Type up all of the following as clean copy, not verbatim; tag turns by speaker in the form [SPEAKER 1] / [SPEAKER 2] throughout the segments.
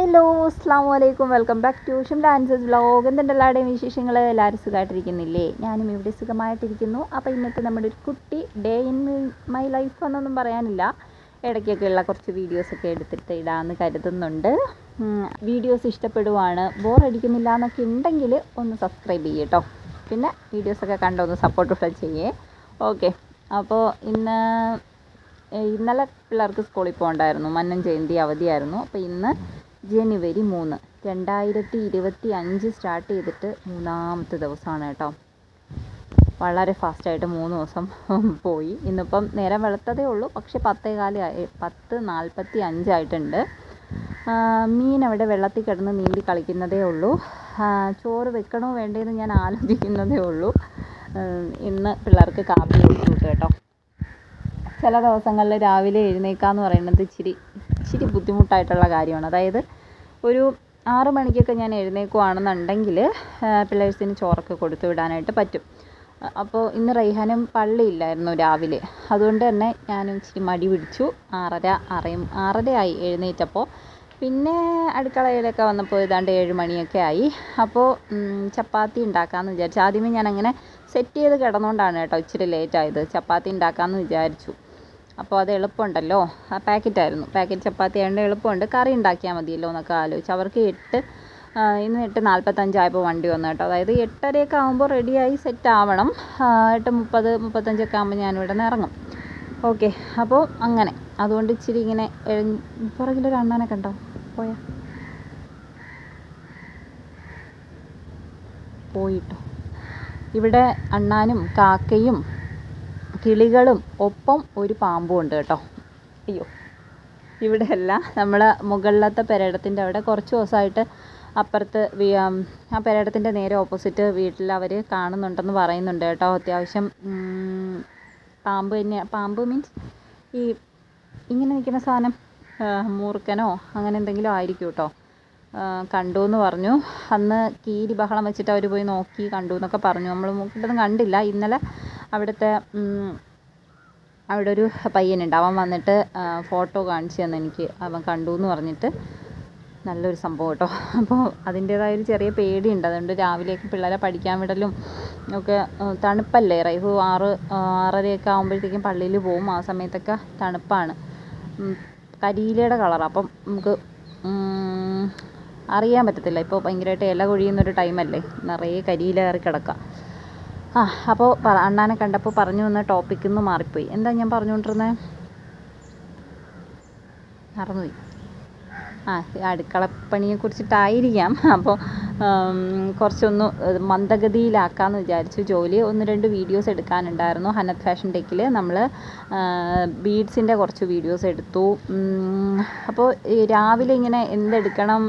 [SPEAKER 1] Hello അസ്സാം വലൈക്കും, welcome back to Shimla answers vlog. എന്തുണ്ട് എല്ലാവരുടെയും വിശേഷങ്ങൾ? എല്ലാവരും സുഖമായിട്ടിരിക്കുന്നില്ലേ? ഞാനും ഇവിടെ സുഖമായിട്ടിരിക്കുന്നു. അപ്പോൾ ഇന്നത്തെ നമ്മുടെ ഒരു കുട്ടി ഡേ ഇൻ മൈ ലൈഫ് എന്നൊന്നും പറയാനില്ല, ഇടയ്ക്കൊക്കെ ഉള്ള കുറച്ച് വീഡിയോസൊക്കെ എടുത്തിട്ട് ഇടാമെന്ന് കരുതുന്നുണ്ട്. വീഡിയോസ് ഇഷ്ടപ്പെടുവാണ്, ബോറടിക്കുന്നില്ല എന്നൊക്കെ ഉണ്ടെങ്കിൽ ഒന്ന് സബ്സ്ക്രൈബ് ചെയ്യേ കേട്ടോ. പിന്നെ വീഡിയോസൊക്കെ കണ്ടൊന്ന് സപ്പോർട്ട് ചെയ്യേ. ഓക്കെ, അപ്പോൾ ഇന്നലെ പിള്ളേർക്ക് സ്കൂളിൽ പോകണ്ടായിരുന്നു, മന്നം ജയന്തി അവധിയായിരുന്നു. അപ്പോൾ ഇന്ന് ജനുവരി 3, 2025 സ്റ്റാർട്ട് ചെയ്തിട്ട് 3ാമത്തെ ദിവസമാണ് കേട്ടോ. വളരെ ഫാസ്റ്റായിട്ട് 3 ദിവസം പോയി. ഇന്നിപ്പം നേരം വെളുത്തതേ ഉള്ളൂ, പക്ഷേ 10:45 ആയിട്ടുണ്ട്. മീൻ അവിടെ വെള്ളത്തിൽ കിടന്ന് നീന്തി കളിക്കുന്നതേ ഉള്ളൂ. ചോറ് വെക്കണോ വേണ്ടേന്ന് ഞാൻ ആലോചിക്കുന്നതേ ഉള്ളൂ. ഇന്ന് പിള്ളേർക്ക് കാപ്പി കൊടുത്തു കേട്ടോ. ചില ദിവസങ്ങളിൽ രാവിലെ എഴുന്നേൽക്കാന്ന് പറയുന്നത് ഇച്ചിരി ബുദ്ധിമുട്ടായിട്ടുള്ള കാര്യമാണ്. അതായത് ഒരു 6 മണിക്കൊക്കെ ഞാൻ എഴുന്നേൽക്കുകയാണെന്നുണ്ടെങ്കിൽ പിള്ളേഴ്സിന് ചോറൊക്കെ കൊടുത്തു വിടാനായിട്ട് പറ്റും. അപ്പോൾ ഇന്ന് റൈഹാനും പള്ളിയില്ലായിരുന്നു രാവിലെ, അതുകൊണ്ട് തന്നെ ഞാനും ഇച്ചിരി മടി പിടിച്ചു. 6:30 ആയി എഴുന്നേറ്റപ്പോൾ. പിന്നെ അടുക്കളയിലൊക്കെ വന്നപ്പോൾ ഏതാണ്ട് 7 മണിയൊക്കെ ആയി. അപ്പോൾ ചപ്പാത്തി ഉണ്ടാക്കാമെന്ന് വിചാരിച്ചു. ആദ്യമേ ഞാനങ്ങനെ സെറ്റ് ചെയ്ത് കിടന്നുകൊണ്ടാണ് കേട്ടോ ഇച്ചിരി ലേറ്റായത്. ചപ്പാത്തി ഉണ്ടാക്കാമെന്ന് വിചാരിച്ചു. അപ്പോൾ അത് എളുപ്പമുണ്ടല്ലോ, പാക്കറ്റ് ചപ്പാത്തി ആയതുകൊണ്ട് എളുപ്പമുണ്ട്, കറി ഉണ്ടാക്കിയാൽ മതിയല്ലോ എന്നൊക്കെ ആലോചിച്ചു. അവർക്ക് ഇന്ന് 8:45 ആയപ്പോൾ വണ്ടി വന്നു കേട്ടോ. അതായത് 8:30 ആകുമ്പോൾ റെഡിയായി സെറ്റ് ആവണം. 8:30, 35 ആകുമ്പോൾ ഞാനിവിടെ നിന്ന് ഇറങ്ങും. ഓക്കെ, അപ്പോൾ അങ്ങനെ അതുകൊണ്ട് ഇച്ചിരി ഇങ്ങനെ പുറകിലൊരു അണ്ണാനെ കണ്ടോ, പോയിട്ടോ. ഇവിടെ അണ്ണാനും കാക്കയും കിളികളും ഒപ്പം ഒരു പാമ്പും ഉണ്ട് കേട്ടോ. അയ്യോ, ഇവിടെ അല്ല, നമ്മൾ മുകളിലത്തെ പെരയിടത്തിൻ്റെ അവിടെ കുറച്ച് ദിവസമായിട്ട് അപ്പുറത്ത് ആ പെരയിടത്തിൻ്റെ നേരെ ഓപ്പോസിറ്റ് വീട്ടിൽ അവർ കാണുന്നുണ്ടെന്ന് പറയുന്നുണ്ട് കേട്ടോ. അത്യാവശ്യം പാമ്പ് മീൻസ് ഈ ഇങ്ങനെ നിൽക്കുന്ന സാധനം, മൂർഖനോ അങ്ങനെ എന്തെങ്കിലും ആയിരിക്കും കേട്ടോ. കണ്ടു എന്ന് പറഞ്ഞു. അന്ന് കീരി ബഹളം വെച്ചിട്ട് അവർ പോയി നോക്കി കണ്ടു എന്നൊക്കെ പറഞ്ഞു. നമ്മൾ മൂക്കിട്ടൊന്നും കണ്ടില്ല. ഇന്നലെ അവിടെ ഒരു പയ്യനുണ്ട്, അവൻ വന്നിട്ട് ഫോട്ടോ കാണിച്ചു തന്നെ എനിക്ക്, അവൻ കണ്ടു എന്ന് പറഞ്ഞിട്ട്. നല്ലൊരു സംഭവം കേട്ടോ. അപ്പോൾ അതിൻ്റേതായൊരു ചെറിയ പേടിയുണ്ട്. അതുകൊണ്ട് രാവിലെയൊക്കെ പിള്ളേരെ പഠിക്കാൻ വിടലും ഒക്കെ, തണുപ്പല്ലേ, റൈഹു 6:30 ആകുമ്പോഴത്തേക്കും പള്ളിയിൽ പോവും. ആ സമയത്തൊക്കെ തണുപ്പാണ്, കരിയിലയുടെ കളറാണ്. അപ്പം നമുക്ക് അറിയാൻ പറ്റത്തില്ല. ഇപ്പോൾ ഭയങ്കരമായിട്ട് ഇല കൊഴിയുന്നൊരു ടൈമല്ലേ, നിറയെ കരിയില കയറി കിടക്കുക. അപ്പോൾ അണ്ണാനെ കണ്ടപ്പോൾ പറഞ്ഞു വന്ന ടോപ്പിക്കിൽ നിന്ന് മാറിപ്പോയി. എന്താ ഞാൻ പറഞ്ഞുകൊണ്ടിരുന്നത്? മറന്നുപോയി. അടുക്കളപ്പണിയെക്കുറിച്ചിട്ടായിരിക്കാം. അപ്പോൾ കുറച്ചൊന്ന് മന്ദഗതിയിലാക്കാമെന്ന് വിചാരിച്ചു ജോലി. 1-2 വീഡിയോസ് എടുക്കാനുണ്ടായിരുന്നു. ഹനത് ഫാഷൻ ടെക്കിൽ നമ്മൾ ബീഡ്സിൻ്റെ കുറച്ച് വീഡിയോസ് എടുത്തു. അപ്പോൾ രാവിലെ ഇങ്ങനെ എന്തെടുക്കണം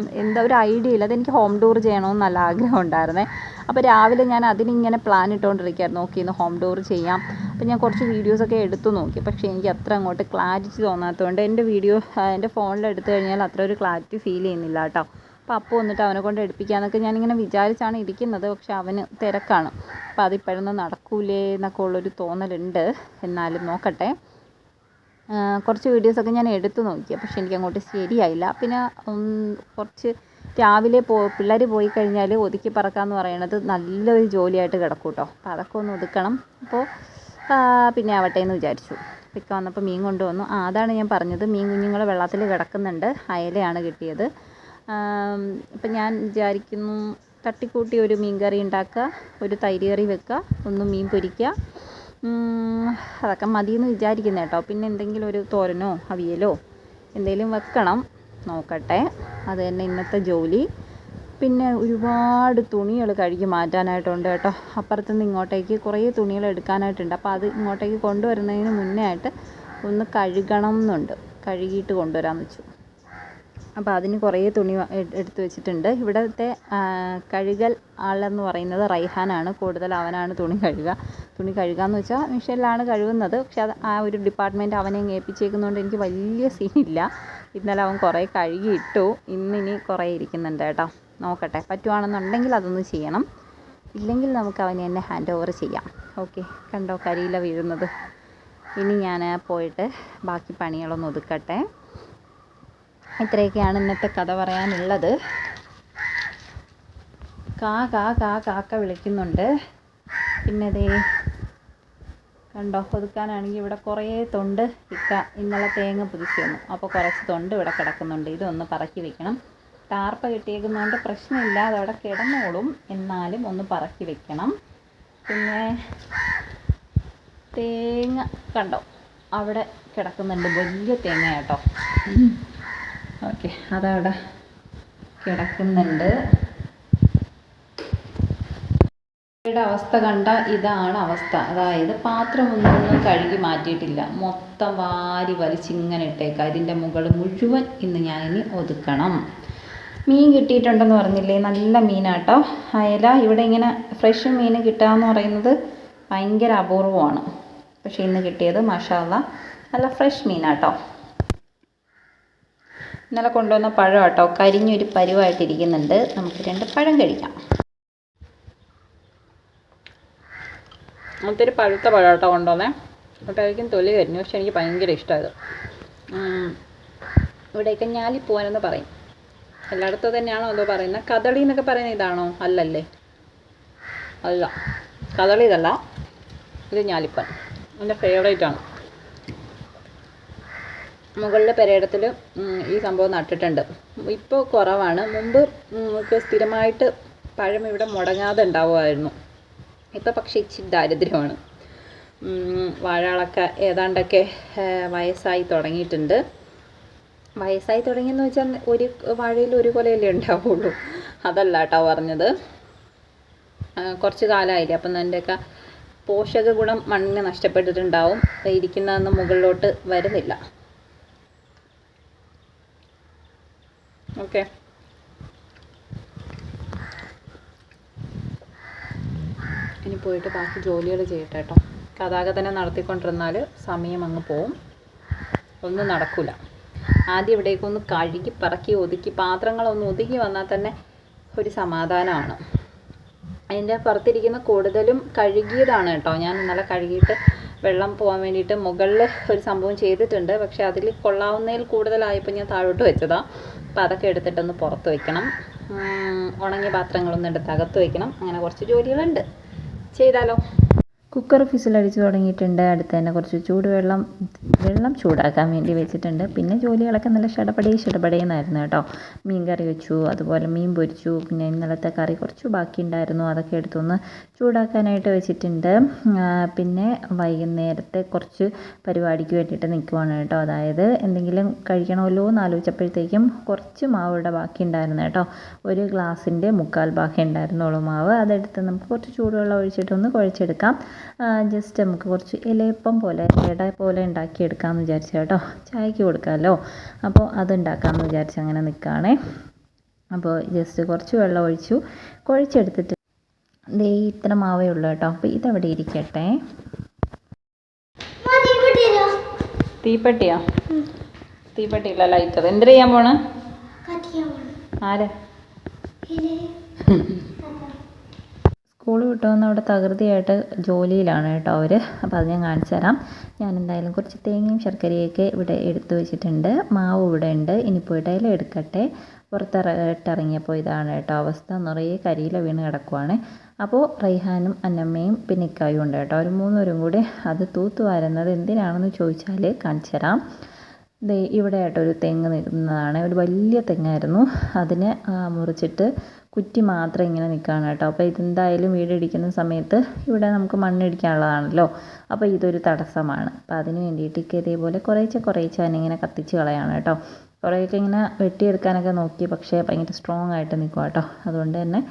[SPEAKER 1] ഒരു ഐഡിയ ഇല്ല. അതെനിക്ക് ഹോം ടൂർ ചെയ്യണമെന്ന് നല്ല ആഗ്രഹം ഉണ്ടായിരുന്നേ. അപ്പോൾ രാവിലെ ഞാൻ അതിനിങ്ങനെ പ്ലാൻ ഇട്ടുകൊണ്ടിരിക്കുകയായിരുന്നു. നോക്കി ഇന്ന് ഹോം ടൂർ ചെയ്യാം. അപ്പോൾ ഞാൻ കുറച്ച് വീഡിയോസൊക്കെ എടുത്തു നോക്കി. പക്ഷേ എനിക്ക് അത്ര അങ്ങോട്ട് ക്ലാരിറ്റി തോന്നാത്തതുകൊണ്ട് എൻ്റെ ഫോണിൽ എടുത്തു കഴിഞ്ഞാൽ അത്ര ഒരു ക്ലാരിറ്റി ഫീൽ ചെയ്യുന്നില്ല കേട്ടോ. അപ്പോൾ അപ്പോൾ വന്നിട്ട് അവനെ കൊണ്ട് എടുപ്പിക്കാമെന്നൊക്കെ ഞാനിങ്ങനെ വിചാരിച്ചാണ് ഇരിക്കുന്നത്. പക്ഷെ അവന് തിരക്കാണ്. അപ്പോൾ അതിപ്പോഴൊന്നും നടക്കൂലേ എന്നൊക്കെ ഉള്ളൊരു തോന്നലുണ്ട്. എന്നാലും നോക്കട്ടെ. കുറച്ച് വീഡിയോസൊക്കെ ഞാൻ എടുത്തു നോക്കി, പക്ഷെ എനിക്കങ്ങോട്ട് ശരിയായില്ല. പിന്നെ കുറച്ച് രാവിലെ പിള്ളേർ പോയി കഴിഞ്ഞാൽ ഒതുക്കി പറക്കാമെന്ന് പറയണത് നല്ലൊരു ജോലിയായിട്ട് കിടക്കും കേട്ടോ. അപ്പോൾ അതൊക്കെ ഒന്ന് ഒതുക്കണം. അപ്പോൾ പിന്നെ ആവട്ടെ എന്ന് വിചാരിച്ചു. ഇക്ക വന്നപ്പോൾ മീൻ കൊണ്ടുവന്നു. അതാണ് ഞാൻ പറഞ്ഞത്, മീൻ കുഞ്ഞുങ്ങൾ വെള്ളത്തിൽ കിടക്കുന്നുണ്ട്. അയലയാണ് കിട്ടിയത്. അപ്പം ഞാൻ വിചാരിക്കുന്നു തട്ടിക്കൂട്ടി ഒരു മീൻ കറി ഉണ്ടാക്കുക, ഒരു തൈര് കറി വെക്കുക, ഒന്ന് മീൻ പൊരിക്കുക, അതൊക്കെ മതിയെന്ന് വിചാരിക്കുന്നത് കേട്ടോ. പിന്നെ എന്തെങ്കിലും ഒരു തോരനോ അവിയലോ എന്തെങ്കിലും വെക്കണം. നോക്കട്ടെ, അത് തന്നെ ഇന്നത്തെ ജോലി. പിന്നെ ഒരുപാട് തുണികൾ കഴുകി മാറ്റാനായിട്ടുണ്ട് കേട്ടോ. അപ്പുറത്തുനിന്ന് ഇങ്ങോട്ടേക്ക് കുറേ തുണികൾ എടുക്കാനായിട്ടുണ്ട്. അപ്പോൾ അത് ഇങ്ങോട്ടേക്ക് കൊണ്ടുവരുന്നതിന് മുന്നേ ആയിട്ട് ഒന്ന് കഴുകണം എന്നുണ്ട്. കഴുകിയിട്ട് കൊണ്ടുവരാമെന്ന് വെച്ചു. അപ്പോൾ അതിന് കുറേ തുണി എടുത്ത് വെച്ചിട്ടുണ്ട്. ഇവിടുത്തെ കഴുകൽ ആളെന്ന് പറയുന്നത് റൈഹാനാണ്. കൂടുതൽ അവനാണ് തുണി കഴുകാമെന്ന് വെച്ചാൽ മിഷനിലാണ് കഴുകുന്നത്. പക്ഷെ അത് ആ ഒരു ഡിപ്പാർട്ട്മെൻറ്റ് അവനെ ഏൽപ്പിച്ചേക്കുന്നതുകൊണ്ട് എനിക്ക് വലിയ സീനില്ല. ഇന്നലെ അവൻ കുറേ കഴുകിയിട്ടു. ഇന്നിനി കുറേ ഇരിക്കുന്നുണ്ട് കേട്ടോ. നോക്കട്ടെ, പറ്റുവാണെന്നുണ്ടെങ്കിൽ അതൊന്ന് ചെയ്യണം. ഇല്ലെങ്കിൽ നമുക്ക് അവനെ തന്നെ ഹാൻഡ് ഓവർ ചെയ്യാം. ഓക്കെ, കണ്ടോ കരിയില വീഴുന്നത്. ഇനി ഞാൻ പോയിട്ട് ബാക്കി പണികളൊന്ന് ഒതുക്കട്ടെ. ഇത്രയൊക്കെയാണ് ഇന്നത്തെ കഥ പറയാനുള്ളത്. കാക്ക വിളിക്കുന്നുണ്ട്. പിന്നെ ദേ കണ്ടോ, ഒതുക്കാനാണെങ്കിൽ ഇവിടെ കുറേ തൊണ്ട് ഇന്നലെ തേങ്ങ പൊതിച്ച് വന്നു. അപ്പോൾ കുറച്ച് തൊണ്ട് ഇവിടെ കിടക്കുന്നുണ്ട്. ഇതൊന്ന് പറക്കി വെക്കണം. ടാർപ്പ കിട്ടിയേക്കുന്നതുകൊണ്ട് പ്രശ്നമില്ല, അതവിടെ കിടന്നോളും. എന്നാലും ഒന്ന് പറക്കി വെക്കണം. പിന്നെ തേങ്ങ കണ്ടോ അവിടെ കിടക്കുന്നുണ്ട്, വലിയ തേങ്ങ കേട്ടോ. ഓക്കെ, അതവിടെ കിടക്കുന്നുണ്ട്. ഇവിടെ അവസ്ഥ കണ്ട ഇതാണ് അവസ്ഥ. അതായത് പാത്രമൊന്നും കഴുകി മാറ്റിയിട്ടില്ല, മൊത്തം വാരി വലിച്ചിങ്ങനെ ഇട്ടേക്കാം. ഇതിൻ്റെ മുകൾ മുഴുവൻ ഇന്ന് ഞാനിനി ഒതുക്കണം. മീൻ കിട്ടിയിട്ടുണ്ടെന്ന് പറഞ്ഞില്ലേ, നല്ല മീനാട്ടോ. അയല ഇവിടെ ഇങ്ങനെ ഫ്രഷ് മീൻ കിട്ടുകയെന്ന് പറയുന്നത് ഭയങ്കര അപൂർവമാണ്. പക്ഷേ ഇന്ന് കിട്ടിയത് മാഷാഅല്ലാ നല്ല ഫ്രഷ് മീനാട്ടോ. ഇന്നലെ കൊണ്ടുവന്ന പഴം കേട്ടോ, കരിഞ്ഞൊരു പരുവായിട്ടിരിക്കുന്നുണ്ട്. നമുക്ക് 2 പഴം കഴിക്കാം. ഒത്തിരി പഴുത്ത പഴം കേട്ടോ കൊണ്ടുവന്നേ. അപ്പോഴേക്കും തൊലി കരിഞ്ഞു, പക്ഷെ എനിക്ക് ഭയങ്കര ഇഷ്ടമായത്. ഇവിടെയൊക്കെ ഞാലിപ്പൂവനെന്ന് പറയും. എല്ലായിടത്തും തന്നെയാണോ അതോ പറയുന്നത്? കദളി എന്നൊക്കെ പറയുന്നത് ഇതാണോ? അല്ലല്ലേ, അല്ല, കദളി ഇതല്ല, ഇത് ഞാലിപ്പൻ. എൻ്റെ ഫേവറേറ്റാണ്. മുകളിൽ പെരയിടത്തിൽ ഈ സംഭവം നട്ടിട്ടുണ്ട്. ഇപ്പോൾ കുറവാണ്. മുമ്പ് നമുക്ക് സ്ഥിരമായിട്ട് പഴം ഇവിടെ മുടങ്ങാതെ ഉണ്ടാവുമായിരുന്നു. ഇപ്പോൾ പക്ഷേ ഇച്ചിരി ദാരിദ്ര്യമാണ്. വാഴകളൊക്കെ ഏതാണ്ടൊക്കെ വയസ്സായി തുടങ്ങിയിട്ടുണ്ട്. വയസ്സായി തുടങ്ങിയെന്ന് വെച്ചാൽ ഒരു വാഴയിൽ ഒരു കൊലയല്ലേ ഉണ്ടാവുള്ളൂ, അതല്ല കേട്ടോ പറഞ്ഞത്. കുറച്ച് കാലമായില്ലേ, അപ്പം അതിൻ്റെയൊക്കെ പോഷക ഗുണം മണ്ണിന് നഷ്ടപ്പെട്ടിട്ടുണ്ടാവും. ഇരിക്കുന്നതൊന്നും മുകളിലോട്ട് വരുന്നില്ല. ഓക്കെ, ഇനി പോയിട്ട് ബാക്കി ജോലികൾ ചെയ്യട്ടെ കേട്ടോ. ഗതാഗതം നടത്തിക്കൊണ്ടിരുന്നാൽ സമയം അങ്ങ് പോവും, ഒന്നും നടക്കില്ല. ആദ്യം ഇവിടേക്കൊന്ന് കഴുകി പറക്കി ഒതുക്കി പാത്രങ്ങളൊന്ന് ഒതുക്കി വന്നാൽ തന്നെ ഒരു സമാധാനമാണ്. അതിൻ്റെ പുറത്തിരിക്കുന്ന കൂടുതലും കഴുകിയതാണ് കേട്ടോ. ഞാൻ ഇന്നലെ കഴുകിയിട്ട് വെള്ളം പോകാൻ വേണ്ടിയിട്ട് മുകളിൽ ഒരു സംഭവം ചെയ്തിട്ടുണ്ട്. പക്ഷേ അതിൽ കൊള്ളാവുന്നതിൽ കൂടുതലായപ്പോൾ ഞാൻ താഴോട്ട് വെച്ചതാണ്. അപ്പോൾ അതൊക്കെ എടുത്തിട്ടൊന്ന് പുറത്ത് വയ്ക്കണം. ഉണങ്ങിയ പാത്രങ്ങളൊന്നും എടുത്ത് അകത്ത് വയ്ക്കണം. അങ്ങനെ കുറച്ച് ജോലികളുണ്ട്, ചെയ്താലോ. കുക്കർ ഫിസിലടിച്ച് തുടങ്ങിയിട്ടുണ്ട്. അടുത്ത് തന്നെ കുറച്ച് വെള്ളം ചൂടാക്കാൻ വേണ്ടി വെച്ചിട്ടുണ്ട്. പിന്നെ ജോലികളൊക്കെ നല്ല ഷടപടേന്നായിരുന്നു കേട്ടോ. മീൻ കറി വെച്ചു, അതുപോലെ മീൻ പൊരിച്ചു. പിന്നെ ഇന്നലത്തെ കറി കുറച്ച് ബാക്കി ഉണ്ടായിരുന്നു, അതൊക്കെ എടുത്തൊന്ന് ചൂടാക്കാനായിട്ട് വെച്ചിട്ടുണ്ട്. പിന്നെ വൈകുന്നേരത്തെ കുറച്ച് പരിപാടിക്ക് വേണ്ടിയിട്ട് നിൽക്കുവാണ് കേട്ടോ. അതായത് എന്തെങ്കിലും കഴിക്കണമല്ലോ എന്ന് ആലോചിച്ചപ്പോഴത്തേക്കും കുറച്ച് മാവ് ഇവിടെ ബാക്കി ഉണ്ടായിരുന്നു കേട്ടോ. ഒരു ഗ്ലാസിൻ്റെ 3/4 ബാക്കി ഉണ്ടായിരുന്നുള്ളൂ മാവ്. അതെടുത്ത് നമുക്ക് കുറച്ച് ചൂടുവെള്ളം ഒഴിച്ചിട്ടൊന്ന് കുഴച്ചെടുക്കാം. ജസ്റ്റ് നമുക്ക് കുറച്ച് ഇലയപ്പം പോലെ ഇട പോലെ ഉണ്ടാക്കിയെടുക്കാമെന്ന് വിചാരിച്ചു കേട്ടോ. ചായക്ക് കൊടുക്കാമല്ലോ, അപ്പോൾ അതുണ്ടാക്കാമെന്ന് വിചാരിച്ച് അങ്ങനെ നിൽക്കുകയാണേ. അപ്പോൾ ജസ്റ്റ് കുറച്ച് വെള്ളം ഒഴിച്ചു കുഴച്ചെടുത്തിട്ട് ദേ ഇത്ര മാവേ ഉള്ളൂ കേട്ടോ. അപ്പോൾ ഇതവിടെ ഇരിക്കട്ടെ. തീപ്പെട്ടിയോ? തീപ്പെട്ടിയില്ല, ലൈറ്റർ. എന്ത് ചെയ്യാൻ പോണ്? ആരെ? സ്കൂൾ വിട്ട് വന്ന് അവിടെ തകൃതിയായിട്ട് ജോലിയിലാണ് കേട്ടോ അവർ. അപ്പോൾ അത് ഞാൻ കാണിച്ചു തരാം. ഞാൻ എന്തായാലും കുറച്ച് തേങ്ങയും ശർക്കരയൊക്കെ ഇവിടെ എടുത്തു വെച്ചിട്ടുണ്ട്. മാവ് ഇവിടെ ഉണ്ട്. ഇനി പോയിട്ട് ഇല എടുക്കട്ടെ. പുറത്തിറങ്ങിയപ്പോൾ ഇതാണ് കേട്ടോ അവസ്ഥ. നിറയെ കരിയില വീണ് കിടക്കുവാണ്. അപ്പോൾ റൈഹാനും അന്നമ്മയും പിന്നെ ഇക്കായും ഉണ്ട് കേട്ടോ. അവർ 3 പേരും കൂടി അത് തൂത്തുവാരുന്നത് എന്തിനാണെന്ന് ചോദിച്ചാൽ കാണിച്ചു തരാം. ഇവിടെ ആയിട്ടൊരു തെങ്ങ് നിൽക്കുന്നതാണ്. ഒരു വലിയ തെങ്ങായിരുന്നു. അതിനെ മുറിച്ചിട്ട് കുറ്റി മാത്രം ഇങ്ങനെ നിൽക്കുകയാണ് കേട്ടോ. അപ്പോൾ ഇതെന്തായാലും വീടിടിക്കുന്ന സമയത്ത് ഇവിടെ നമുക്ക് മണ്ണിടിക്കാനുള്ളതാണല്ലോ. അപ്പോൾ ഇതൊരു തടസ്സമാണ്. അപ്പോൾ അതിന് വേണ്ടിയിട്ട് ഇതേപോലെ കുറേശ്ശെ അതിനിങ്ങനെ കത്തിച്ച് കളയാണ് കേട്ടോ. കുറേയൊക്കെ ഇങ്ങനെ വെട്ടിയെടുക്കാനൊക്കെ നോക്കി, പക്ഷേ ഭയങ്കര സ്ട്രോങ് ആയിട്ട് നിൽക്കുക കേട്ടോ. അതുകൊണ്ട് തന്നെ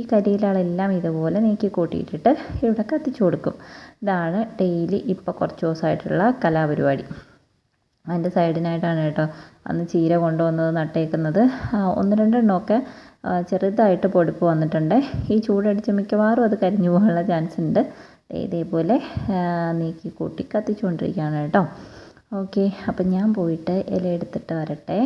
[SPEAKER 1] ഈ കരിയിലകളെല്ലാം ഇതുപോലെ നീക്കി കൂട്ടിയിട്ടിട്ട് ഇവിടെ കത്തിച്ചു കൊടുക്കും. ഇതാണ് ഡെയിലി ഇപ്പോൾ കുറച്ച് ദിവസമായിട്ടുള്ള കലാപരിപാടി. അതിൻ്റെ സൈഡിനായിട്ടാണ് കേട്ടോ അന്ന് ചീര കൊണ്ടുവന്നത് നട്ടേക്കുന്നത്. 1-2 എണ്ണമൊക്കെ ചെറുതായിട്ട് പൊടിപ്പ് വന്നിട്ടുണ്ട്. ഈ ചൂടടിച്ച് മിക്കവാറും അത് കരിഞ്ഞു പോകാനുള്ള ചാൻസ് ഉണ്ട്. ഇതേപോലെ നീക്കി കൂട്ടി കത്തിച്ചുകൊണ്ടിരിക്കുകയാണ് കേട്ടോ. ഓക്കെ, അപ്പം ഞാൻ പോയിട്ട് ഇല എടുത്തിട്ട് വരട്ടെ.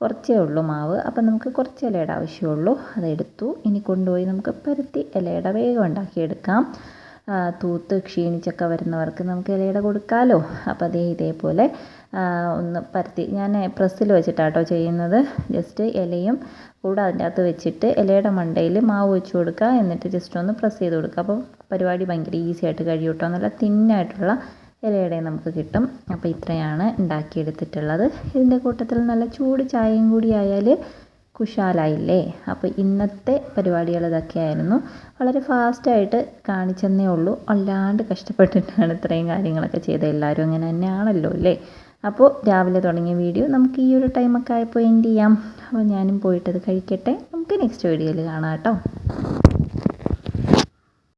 [SPEAKER 1] കുറച്ചേ ഉള്ളൂ മാവ്, അപ്പം നമുക്ക് കുറച്ച് ഇലയുടെ ആവശ്യമുള്ളൂ. അതെടുത്തു. ഇനി കൊണ്ടുപോയി നമുക്ക് പരുത്തി ഇലയുടെ വേഗം ഉണ്ടാക്കിയെടുക്കാം. തൂത്ത് ക്ഷീണിച്ചൊക്കെ വരുന്നവർക്ക് നമുക്ക് ഇലയുടെ കൊടുക്കാമല്ലോ. അപ്പോൾ ഇതേപോലെ ഒന്ന് പരത്തി ഞാൻ പ്രസ്സിൽ വെച്ചിട്ടാട്ടോ ചെയ്യുന്നത്. ജസ്റ്റ് ഇലയും കൂടെ അതിൻ്റെ അകത്ത് വെച്ചിട്ട് ഇലയുടെ മണ്ടയിൽ മാവ് വെച്ച് കൊടുക്കുക, എന്നിട്ട് ജസ്റ്റ് ഒന്ന് പ്രസ് ചെയ്ത് കൊടുക്കുക. അപ്പോൾ പരിപാടി ഭയങ്കര ഈസി ആയിട്ട് കഴിയും കേട്ടോ. നല്ല തിന്നായിട്ടുള്ള ഇലയുടെ നമുക്ക് കിട്ടും. അപ്പോൾ ഇത്രയാണ് ഉണ്ടാക്കിയെടുത്തിട്ടുള്ളത്. ഇതിൻ്റെ കൂട്ടത്തിൽ നല്ല ചൂട് ചായയും കൂടി ആയാൽ കുശാലായില്ലേ. അപ്പോൾ ഇന്നത്തെ പരിപാടികൾ ഇതൊക്കെയായിരുന്നു. വളരെ ഫാസ്റ്റായിട്ട് കാണിച്ചെന്നേ ഉള്ളൂ, അല്ലാണ്ട് കഷ്ടപ്പെട്ടിട്ടാണ് ഇത്രയും കാര്യങ്ങളൊക്കെ ചെയ്തത്. എല്ലാവരും അങ്ങനെ തന്നെയാണല്ലോ അല്ലേ. അപ്പോൾ രാവിലെ തുടങ്ങിയ വീഡിയോ നമുക്ക് ഈ ഒരു ടൈമൊക്കെ ആയപ്പോൾ എൻഡ് ചെയ്യാം. അപ്പോൾ ഞാനും പോയിട്ടത് കഴിക്കട്ടെ. നമുക്ക് നെക്സ്റ്റ് വീഡിയോയിൽ കാണാം കേട്ടോ.